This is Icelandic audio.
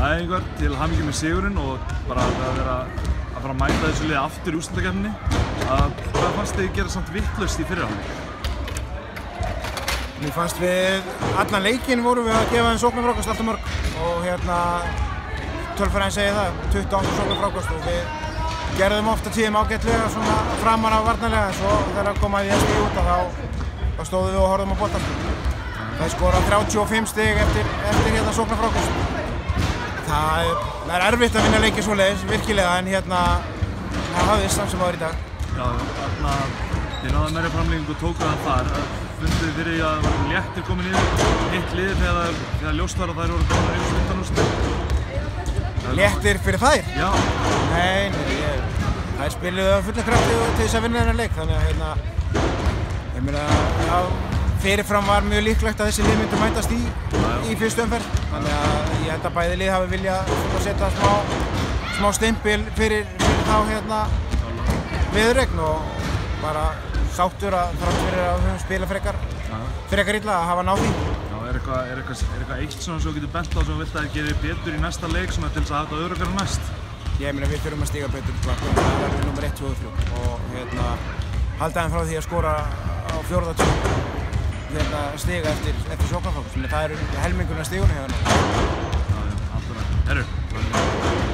Ingvar, til hamingju með sigurinn og bara að vera að fara að mæta þessu liði aftur í úrslitakeppninni. Hvað fannst þið gera samt vitlaust í fyrri hálfleik? Mér fannst við, allan leikinn vorum við að gefa þeim sóknarfrákast alltaf mörg og tölfræðin segir það, 28 sóknarfrákast og við gerðum ofta tíðum ágætlega svona framan af varnarlega en svo þegar komaði ég stíð út þá stóðum við og horfðum á boltann. Það skora 35 stig eftir sóknarfrákast. Það er erfitt að vinna leiki svoleiðis, virkilega, en það hafðist samt sem áður í dag. Já, þið náðu meiri framlengingu og tókuð það þar. Funduð þið fyrir að það var léttir komin yfir hitt liðið þegar ljóst var að þær voru komnar yfir undanúrslit? Léttir fyrir þær? Já. Nei, þær spiluðu af fulla krafti til þess að vinna þennan leik, þannig að ég meina, fyrirfram var mjög líklegt að þessi lið myndu mætast í fyrstu umferð, þannig að ég held að bæði lið hafi viljað setja smá stimpil fyrir þá viðureign og bara sáttur að þrátt fyrir að við höfum spilað frekar illa að hafa náð því. Já, er eitthvað eitt svona sem þú getur bent á sem þú vilt að þið gerir betur í næsta leik svona til þess að hafa þetta öruggara næst? Ég meina við þurfum að stíga betur, það verður nummer 1, 2 og 3 og halda þeim frá því að skora á 4. tíma stiga eftir sóknarfrákast, það eru helmingurinn af stígunni hérna. Já, alltaf.